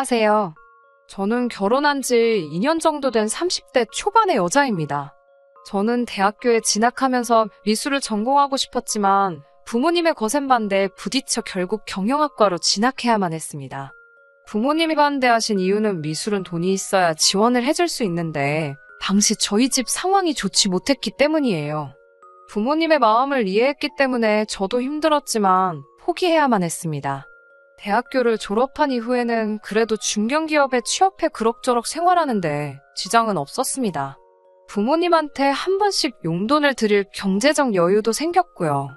안녕하세요. 저는 결혼한 지 2년 정도 된 30대 초반의 여자입니다. 저는 대학교에 진학하면서 미술을 전공하고 싶었지만 부모님의 거센 반대에 부딪혀 결국 경영학과로 진학해야만 했습니다. 부모님이 반대하신 이유는 미술은 돈이 있어야 지원을 해줄 수 있는데 당시 저희 집 상황이 좋지 못했기 때문이에요. 부모님의 마음을 이해했기 때문에 저도 힘들었지만 포기해야만 했습니다. 대학교를 졸업한 이후에는 그래도 중견기업에 취업해 그럭저럭 생활하는데 지장은 없었습니다. 부모님한테 한 번씩 용돈을 드릴 경제적 여유도 생겼고요.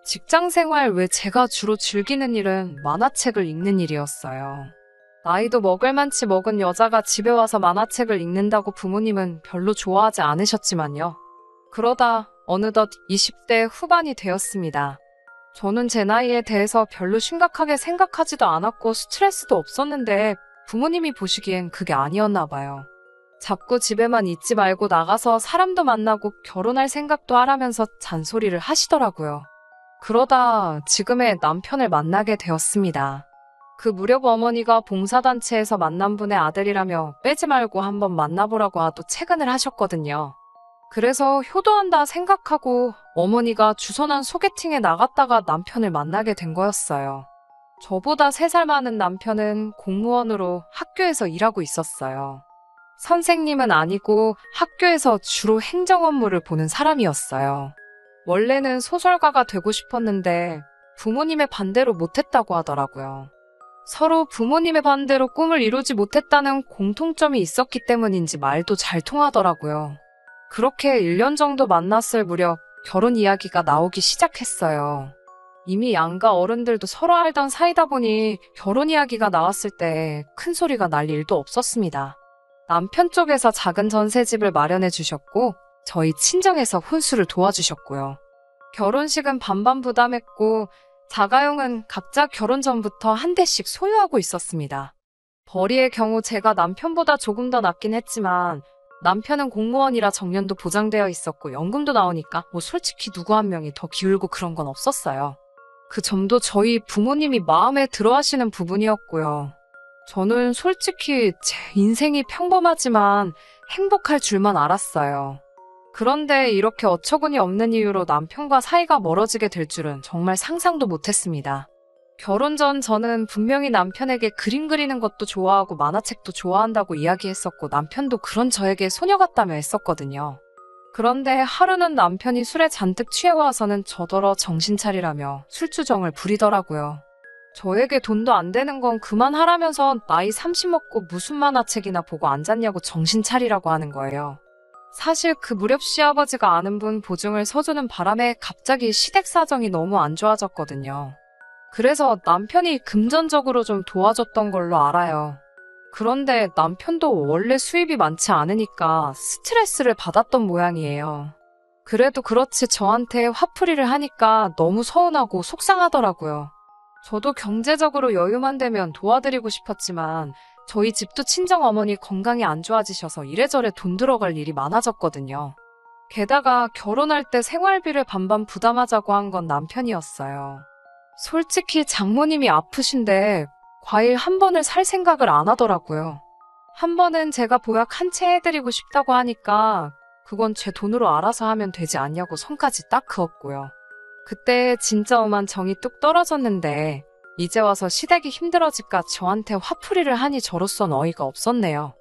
직장생활 외 제가 주로 즐기는 일은 만화책을 읽는 일이었어요. 나이도 먹을 만치 먹은 여자가 집에 와서 만화책을 읽는다고 부모님은 별로 좋아하지 않으셨지만요. 그러다 어느덧 20대 후반이 되었습니다. 저는 제 나이에 대해서 별로 심각하게 생각하지도 않았고 스트레스도 없었는데 부모님이 보시기엔 그게 아니었나 봐요. 자꾸 집에만 있지 말고 나가서 사람도 만나고 결혼할 생각도 하라면서 잔소리를 하시더라고요. 그러다 지금의 남편을 만나게 되었습니다. 그 무렵 어머니가 봉사단체에서 만난 분의 아들이라며 빼지 말고 한번 만나보라고 하도 채근을 하셨거든요. 그래서 효도한다 생각하고 어머니가 주선한 소개팅에 나갔다가 남편을 만나게 된 거였어요. 저보다 3살 많은 남편은 공무원으로 학교에서 일하고 있었어요. 선생님은 아니고 학교에서 주로 행정 업무를 보는 사람이었어요. 원래는 소설가가 되고 싶었는데 부모님의 반대로 못했다고 하더라고요. 서로 부모님의 반대로 꿈을 이루지 못했다는 공통점이 있었기 때문인지 말도 잘 통하더라고요. 그렇게 1년 정도 만났을 무렵 결혼 이야기가 나오기 시작했어요. 이미 양가 어른들도 서로 알던 사이다 보니 결혼 이야기가 나왔을 때 큰 소리가 날 일도 없었습니다. 남편 쪽에서 작은 전셋집을 마련해 주셨고 저희 친정에서 혼수를 도와주셨고요. 결혼식은 반반 부담했고 자가용은 각자 결혼 전부터 한 대씩 소유하고 있었습니다. 벌이의 경우 제가 남편보다 조금 더 낫긴 했지만 남편은 공무원이라 정년도 보장되어 있었고 연금도 나오니까 솔직히 누구 한 명이 더 기울고 그런 건 없었어요. 그 점도 저희 부모님이 마음에 들어 하시는 부분이었고요. 저는 솔직히 제 인생이 평범하지만 행복할 줄만 알았어요. 그런데 이렇게 어처구니 없는 이유로 남편과 사이가 멀어지게 될 줄은 정말 상상도 못했습니다. 결혼 전 저는 분명히 남편에게 그림 그리는 것도 좋아하고 만화책도 좋아한다고 이야기했었고 남편도 그런 저에게 소녀 같다며 했었거든요. 그런데 하루는 남편이 술에 잔뜩 취해와서는 저더러 정신 차리라며 술주정을 부리더라고요. 저에게 돈도 안 되는 건 그만하라면서 나이 30 먹고 무슨 만화책이나 보고 앉았냐고 정신 차리라고 하는 거예요. 사실 그 무렵 시아버지가 아는 분 보증을 서주는 바람에 갑자기 시댁 사정이 너무 안 좋아졌거든요. 그래서 남편이 금전적으로 좀 도와줬던 걸로 알아요. 그런데 남편도 원래 수입이 많지 않으니까 스트레스를 받았던 모양이에요. 그래도 그렇지 저한테 화풀이를 하니까 너무 서운하고 속상하더라고요. 저도 경제적으로 여유만 되면 도와드리고 싶었지만 저희 집도 친정어머니 건강이 안 좋아지셔서 이래저래 돈 들어갈 일이 많아졌거든요. 게다가 결혼할 때 생활비를 반반 부담하자고 한 건 남편이었어요. 솔직히 장모님이 아프신데 과일 한 번을 살 생각을 안 하더라고요. 한 번은 제가 보약 한 채 해드리고 싶다고 하니까 그건 제 돈으로 알아서 하면 되지 않냐고 선까지 딱 그었고요. 그때 진짜 엄한 정이 뚝 떨어졌는데 이제 와서 시댁이 힘들어질까 저한테 화풀이를 하니 저로선 어이가 없었네요.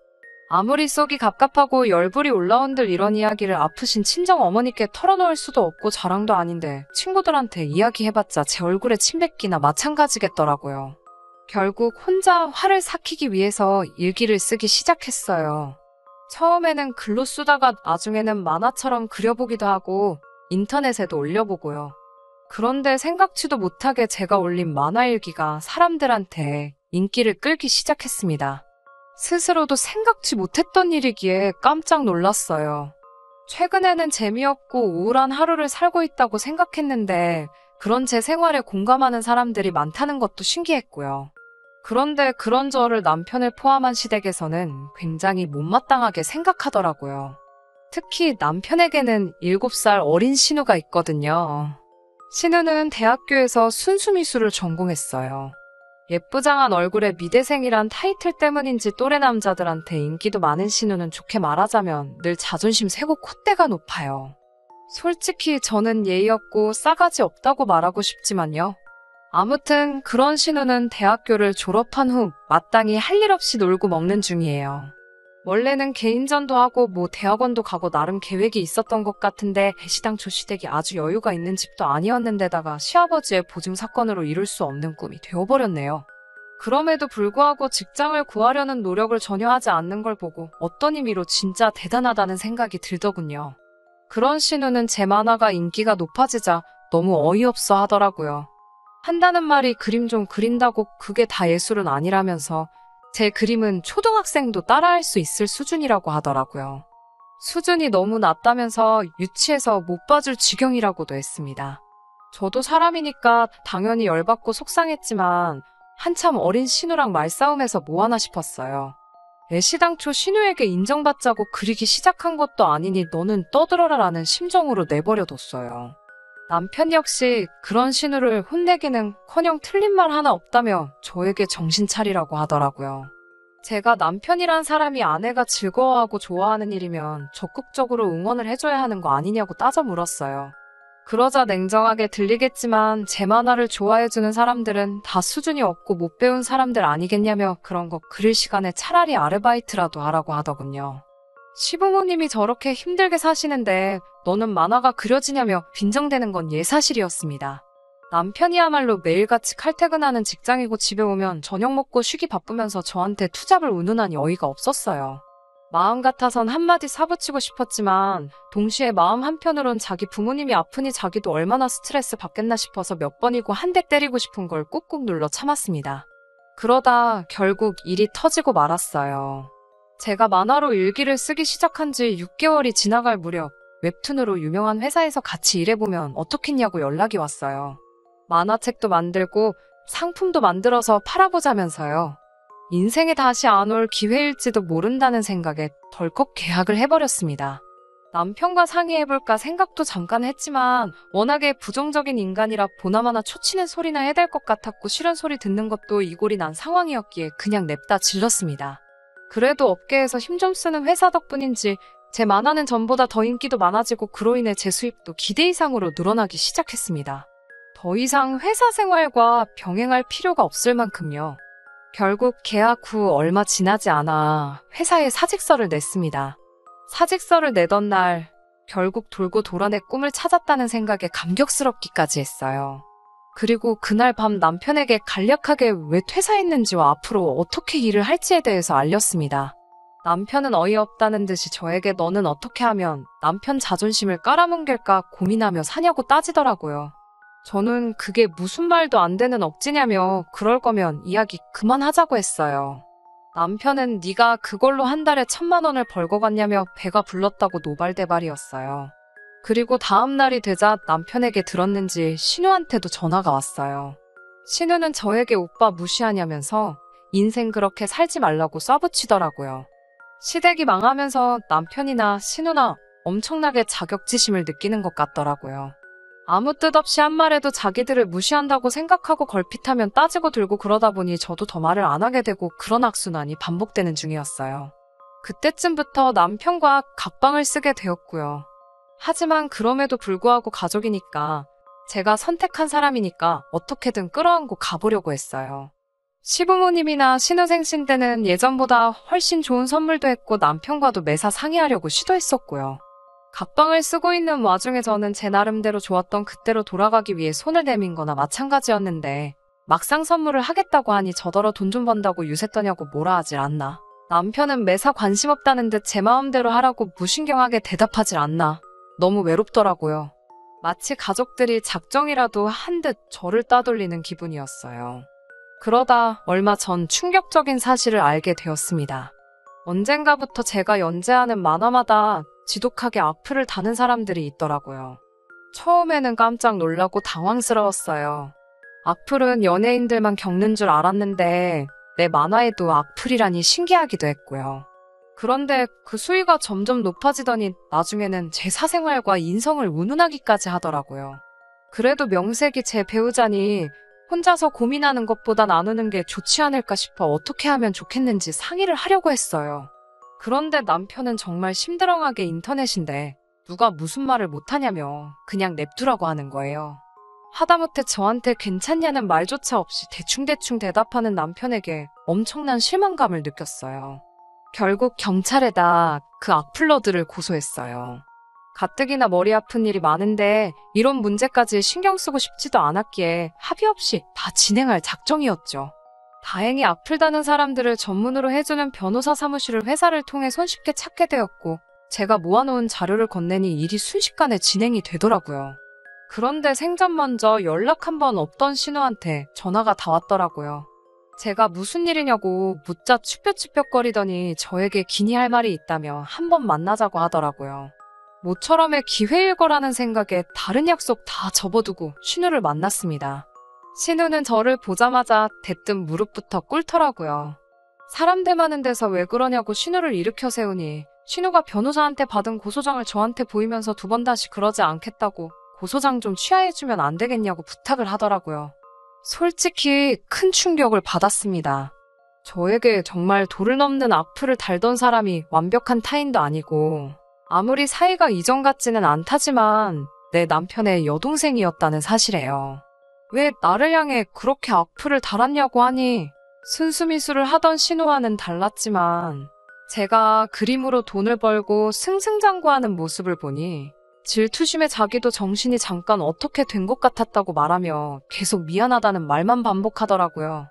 아무리 속이 갑갑하고 열불이 올라온들 이런 이야기를 아프신 친정 어머니께 털어놓을 수도 없고 자랑도 아닌데 친구들한테 이야기해봤자 제 얼굴에 침 뱉기나 마찬가지겠더라고요. 결국 혼자 화를 삭히기 위해서 일기를 쓰기 시작했어요. 처음에는 글로 쓰다가 나중에는 만화처럼 그려보기도 하고 인터넷에도 올려보고요. 그런데 생각지도 못하게 제가 올린 만화일기가 사람들한테 인기를 끌기 시작했습니다. 스스로도 생각지 못했던 일이기에 깜짝 놀랐어요. 최근에는 재미없고 우울한 하루를 살고 있다고 생각했는데 그런 제 생활에 공감하는 사람들이 많다는 것도 신기했고요. 그런데 그런 저를 남편을 포함한 시댁에서는 굉장히 못마땅하게 생각하더라고요. 특히 남편에게는 7살 어린 신우가 있거든요. 신우는 대학교에서 순수미술을 전공했어요. 예쁘장한 얼굴에 미대생이란 타이틀 때문인지 또래 남자들한테 인기도 많은 신우는 좋게 말하자면 늘 자존심 세고 콧대가 높아요. 솔직히 저는 예의 없고 싸가지 없다고 말하고 싶지만요. 아무튼 그런 신우는 대학교를 졸업한 후 마땅히 할 일 없이 놀고 먹는 중이에요. 원래는 개인전도 하고 대학원도 가고 나름 계획이 있었던 것 같은데 시당초 시댁이 아주 여유가 있는 집도 아니었는데다가 시아버지의 보증 사건으로 이룰 수 없는 꿈이 되어버렸네요. 그럼에도 불구하고 직장을 구하려는 노력을 전혀 하지 않는 걸 보고 어떤 의미로 진짜 대단하다는 생각이 들더군요. 그런 신우는 제 만화가 인기가 높아지자 너무 어이없어 하더라고요. 한다는 말이 그림 좀 그린다고 그게 다 예술은 아니라면서 제 그림은 초등학생도 따라할 수 있을 수준이라고 하더라고요. 수준이 너무 낮다면서 유치해서 못 봐줄 지경이라고도 했습니다. 저도 사람이니까 당연히 열받고 속상했지만 한참 어린 신우랑 말싸움해서 뭐하나 싶었어요. 애시당초 신우에게 인정받자고 그리기 시작한 것도 아니니 너는 떠들어라 라는 심정으로 내버려뒀어요. 남편 역시 그런 신우를 혼내기는커녕 틀린 말 하나 없다며 저에게 정신 차리라고 하더라고요. 제가 남편이란 사람이 아내가 즐거워하고 좋아하는 일이면 적극적으로 응원을 해줘야 하는 거 아니냐고 따져 물었어요. 그러자 냉정하게 들리겠지만 제 만화를 좋아해주는 사람들은 다 수준이 없고 못 배운 사람들 아니겠냐며 그런 거 그릴 시간에 차라리 아르바이트라도 하라고 하더군요. 시부모님이 저렇게 힘들게 사시는데 너는 만화가 그려지냐며 빈정대는 건 예사실이었습니다. 남편이야말로 매일같이 칼퇴근하는 직장이고 집에 오면 저녁 먹고 쉬기 바쁘면서 저한테 투잡을 운운하니 어이가 없었어요. 마음 같아선 한마디 사붙이고 싶었지만 동시에 마음 한편으론 자기 부모님이 아프니 자기도 얼마나 스트레스 받겠나 싶어서 몇 번이고 한 대 때리고 싶은 걸 꾹꾹 눌러 참았습니다. 그러다 결국 일이 터지고 말았어요. 제가 만화로 일기를 쓰기 시작한 지 6개월이 지나갈 무렵 웹툰으로 유명한 회사에서 같이 일해보면 어떻겠냐고 연락이 왔어요. 만화책도 만들고 상품도 만들어서 팔아보자면서요. 인생에 다시 안 올 기회일지도 모른다는 생각에 덜컥 계약을 해버렸습니다. 남편과 상의해볼까 생각도 잠깐 했지만 워낙에 부정적인 인간이라 보나마나 초치는 소리나 해댈 것 같았고 싫은 소리 듣는 것도 이골이 난 상황이었기에 그냥 냅다 질렀습니다. 그래도 업계에서 힘 좀 쓰는 회사 덕분인지 제 만화는 전보다 더 인기도 많아지고 그로 인해 제 수입도 기대 이상으로 늘어나기 시작했습니다. 더 이상 회사 생활과 병행할 필요가 없을 만큼요. 결국 계약 후 얼마 지나지 않아 회사에 사직서를 냈습니다. 사직서를 내던 날 결국 돌고 돌아 내 꿈을 찾았다는 생각에 감격스럽기까지 했어요. 그리고 그날 밤 남편에게 간략하게 왜 퇴사했는지와 앞으로 어떻게 일을 할지에 대해서 알렸습니다. 남편은 어이없다는 듯이 저에게 너는 어떻게 하면 남편 자존심을 깔아뭉갤까 고민하며 사냐고 따지더라고요. 저는 그게 무슨 말도 안 되는 억지냐며 그럴 거면 이야기 그만하자고 했어요. 남편은 네가 그걸로 한 달에 1,000만 원을 벌고 갔냐며 배가 불렀다고 노발대발이었어요. 그리고 다음 날이 되자 남편에게 들었는지 신우한테도 전화가 왔어요. 신우는 저에게 오빠 무시하냐면서 인생 그렇게 살지 말라고 쏴붙이더라고요. 시댁이 망하면서 남편이나 신우나 엄청나게 자격지심을 느끼는 것 같더라고요. 아무 뜻 없이 한 말에도 자기들을 무시한다고 생각하고 걸핏하면 따지고 들고 그러다 보니 저도 더 말을 안 하게 되고 그런 악순환이 반복되는 중이었어요. 그때쯤부터 남편과 각방을 쓰게 되었고요. 하지만 그럼에도 불구하고 가족이니까 제가 선택한 사람이니까 어떻게든 끌어안고 가보려고 했어요. 시부모님이나 신우생신 때는 예전보다 훨씬 좋은 선물도 했고 남편과도 매사 상의하려고 시도했었고요. 각방을 쓰고 있는 와중에 저는 제 나름대로 좋았던 그때로 돌아가기 위해 손을 내민 거나 마찬가지였는데 막상 선물을 하겠다고 하니 저더러 돈 좀 번다고 유세 떠냐고 뭐라 하질 않나. 남편은 매사 관심 없다는 듯 제 마음대로 하라고 무신경하게 대답하질 않나. 너무 외롭더라고요. 마치 가족들이 작정이라도 한 듯 저를 따돌리는 기분이었어요. 그러다 얼마 전 충격적인 사실을 알게 되었습니다. 언젠가부터 제가 연재하는 만화마다 지독하게 악플을 다는 사람들이 있더라고요. 처음에는 깜짝 놀라고 당황스러웠어요. 악플은 연예인들만 겪는 줄 알았는데 내 만화에도 악플이라니 신기하기도 했고요. 그런데 그 수위가 점점 높아지더니 나중에는 제 사생활과 인성을 운운하기까지 하더라고요. 그래도 명색이 제 배우자니 혼자서 고민하는 것보다 나누는 게 좋지 않을까 싶어 어떻게 하면 좋겠는지 상의를 하려고 했어요. 그런데 남편은 정말 심드렁하게 인터넷인데 누가 무슨 말을 못하냐며 그냥 냅두라고 하는 거예요. 하다못해 저한테 괜찮냐는 말조차 없이 대충대충 대답하는 남편에게 엄청난 실망감을 느꼈어요. 결국 경찰에다 그 악플러들을 고소했어요. 가뜩이나 머리 아픈 일이 많은데 이런 문제까지 신경 쓰고 싶지도 않았기에 합의 없이 다 진행할 작정이었죠. 다행히 악플 다는 사람들을 전문으로 해주는 변호사 사무실을 회사를 통해 손쉽게 찾게 되었고 제가 모아놓은 자료를 건네니 일이 순식간에 진행이 되더라고요. 그런데 생전 먼저 연락 한 번 없던 신우한테 전화가 다 왔더라고요. 제가 무슨 일이냐고 묻자 추뼛추뼛거리더니 저에게 기니 할 말이 있다며 한번 만나자고 하더라고요. 모처럼의 기회일 거라는 생각에 다른 약속 다 접어두고 신우를 만났습니다. 신우는 저를 보자마자 대뜸 무릎부터 꿇더라고요. 사람들 많은 데서 왜 그러냐고 신우를 일으켜 세우니 신우가 변호사한테 받은 고소장을 저한테 보이면서 두 번 다시 그러지 않겠다고 고소장 좀 취하해주면 안 되겠냐고 부탁을 하더라고요. 솔직히 큰 충격을 받았습니다. 저에게 정말 도를 넘는 악플을 달던 사람이 완벽한 타인도 아니고 아무리 사이가 이전 같지는 않다지만 내 남편의 여동생이었다는 사실이에요. 왜 나를 향해 그렇게 악플을 달았냐고 하니 순수미수를 하던 신우와는 달랐지만 제가 그림으로 돈을 벌고 승승장구하는 모습을 보니 질투심에 자기도 정신이 잠깐 어떻게 된 것 같았다고 말하며 계속 미안하다는 말만 반복하더라고요.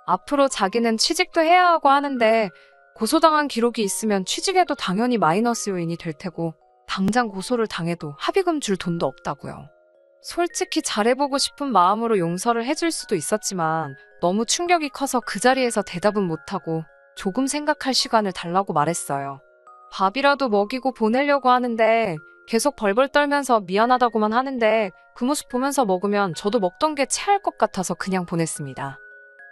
앞으로 자기는 취직도 해야 하고 하는데 고소당한 기록이 있으면 취직에도 당연히 마이너스 요인이 될 테고 당장 고소를 당해도 합의금 줄 돈도 없다고요. 솔직히 잘해보고 싶은 마음으로 용서를 해줄 수도 있었지만 너무 충격이 커서 그 자리에서 대답은 못하고 조금 생각할 시간을 달라고 말했어요. 밥이라도 먹이고 보내려고 하는데 계속 벌벌 떨면서 미안하다고만 하는데 그 모습 보면서 먹으면 저도 먹던 게 체할 것 같아서 그냥 보냈습니다.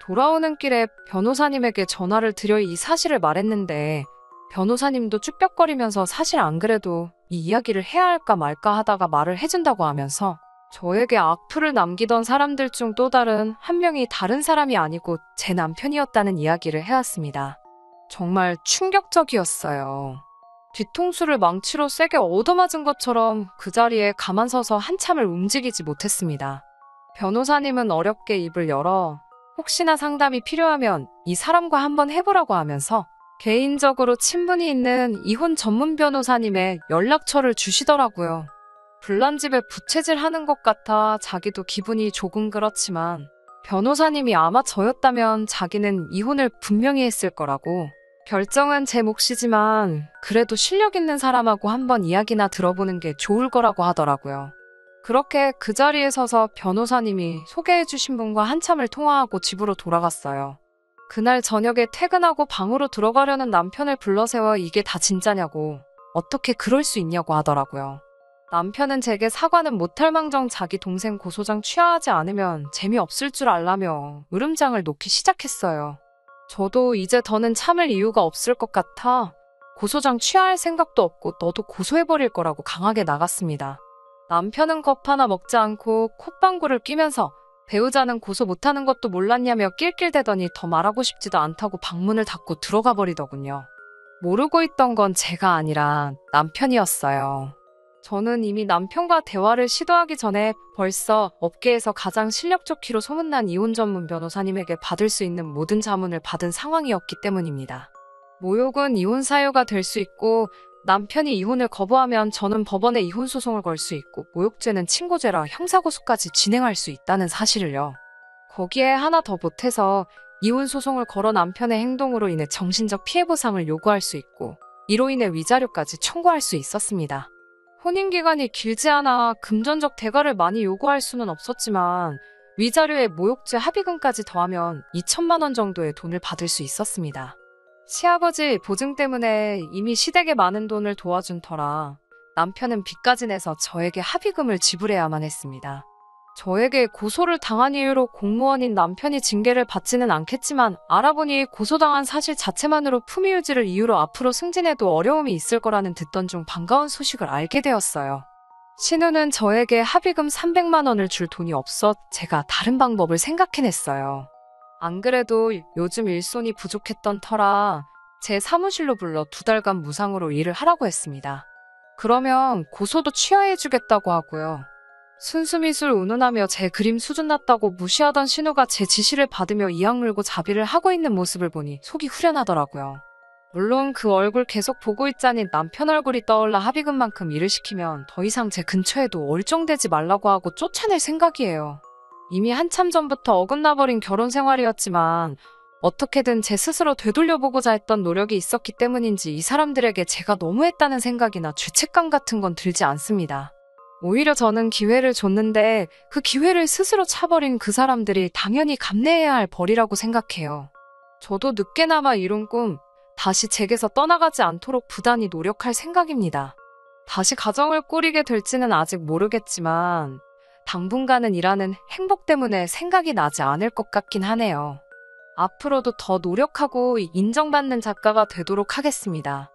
돌아오는 길에 변호사님에게 전화를 드려 이 사실을 말했는데 변호사님도 쭈뼛거리면서 사실 안 그래도 이 이야기를 해야 할까 말까 하다가 말을 해준다고 하면서 저에게 악플을 남기던 사람들 중 또 다른 한 명이 다른 사람이 아니고 제 남편이었다는 이야기를 해왔습니다. 정말 충격적이었어요. 뒤통수를 망치로 세게 얻어맞은 것처럼 그 자리에 가만 서서 한참을 움직이지 못했습니다. 변호사님은 어렵게 입을 열어 혹시나 상담이 필요하면 이 사람과 한번 해보라고 하면서 개인적으로 친분이 있는 이혼 전문 변호사님의 연락처를 주시더라고요. 불난집에 부채질하는 것 같아 자기도 기분이 조금 그렇지만 변호사님이 아마 저였다면 자기는 이혼을 분명히 했을 거라고 결정은 제 몫이지만 그래도 실력 있는 사람하고 한번 이야기나 들어보는 게 좋을 거라고 하더라고요. 그렇게 그 자리에 서서 변호사님이 소개해주신 분과 한참을 통화하고 집으로 돌아갔어요. 그날 저녁에 퇴근하고 방으로 들어가려는 남편을 불러세워 이게 다 진짜냐고 어떻게 그럴 수 있냐고 하더라고요. 남편은 제게 사과는 못할 망정 자기 동생 고소장 취하하지 않으면 재미없을 줄 알라며 으름장을 놓기 시작했어요. 저도 이제 더는 참을 이유가 없을 것 같아 고소장 취하할 생각도 없고 너도 고소해버릴 거라고 강하게 나갔습니다. 남편은 컵 하나 먹지 않고 콧방구를 끼면서 배우자는 고소 못하는 것도 몰랐냐며 낄낄대더니 더 말하고 싶지도 않다고 방문을 닫고 들어가 버리더군요. 모르고 있던 건 제가 아니라 남편이었어요. 저는 이미 남편과 대화를 시도하기 전에 벌써 업계에서 가장 실력 좋기로 소문난 이혼 전문 변호사님에게 받을 수 있는 모든 자문을 받은 상황이었기 때문입니다. 모욕은 이혼 사유가 될 수 있고 남편이 이혼을 거부하면 저는 법원에 이혼 소송을 걸 수 있고 모욕죄는 친고죄라 형사고소까지 진행할 수 있다는 사실을요. 거기에 하나 더 보태서 이혼 소송을 걸어 남편의 행동으로 인해 정신적 피해 보상을 요구할 수 있고 이로 인해 위자료까지 청구할 수 있었습니다. 혼인기간이 길지 않아 금전적 대가를 많이 요구할 수는 없었지만 위자료에 모욕죄 합의금까지 더하면 2천만 원 정도의 돈을 받을 수 있었습니다. 시아버지 보증 때문에 이미 시댁에 많은 돈을 도와준 터라 남편은 빚까지 내서 저에게 합의금을 지불해야만 했습니다. 저에게 고소를 당한 이유로 공무원인 남편이 징계를 받지는 않겠지만 알아보니 고소당한 사실 자체만으로 품위 유지를 이유로 앞으로 승진해도 어려움이 있을 거라는 듣던 중 반가운 소식을 알게 되었어요. 신우는 저에게 합의금 300만 원을 줄 돈이 없어 제가 다른 방법을 생각해냈어요. 안 그래도 요즘 일손이 부족했던 터라 제 사무실로 불러 2달간 무상으로 일을 하라고 했습니다. 그러면 고소도 취하해주겠다고 하고요. 순수미술 운운하며 제 그림 수준 낮다고 무시하던 신우가 제 지시를 받으며 이악 물고 자비를 하고 있는 모습을 보니 속이 후련하더라고요. 물론 그 얼굴 계속 보고 있자니 남편 얼굴이 떠올라 합의금만큼 일을 시키면 더 이상 제 근처에도 얼쩡대지 말라고 하고 쫓아낼 생각이에요. 이미 한참 전부터 어긋나버린 결혼 생활이었지만 어떻게든 제 스스로 되돌려보고자 했던 노력이 있었기 때문인지 이 사람들에게 제가 너무했다는 생각이나 죄책감 같은 건 들지 않습니다. 오히려 저는 기회를 줬는데 그 기회를 스스로 차버린 그 사람들이 당연히 감내해야 할 벌이라고 생각해요. 저도 늦게나마 이룬 꿈, 다시 제게서 떠나가지 않도록 부단히 노력할 생각입니다. 다시 가정을 꾸리게 될지는 아직 모르겠지만 당분간은 일하는 행복 때문에 생각이 나지 않을 것 같긴 하네요. 앞으로도 더 노력하고 인정받는 작가가 되도록 하겠습니다.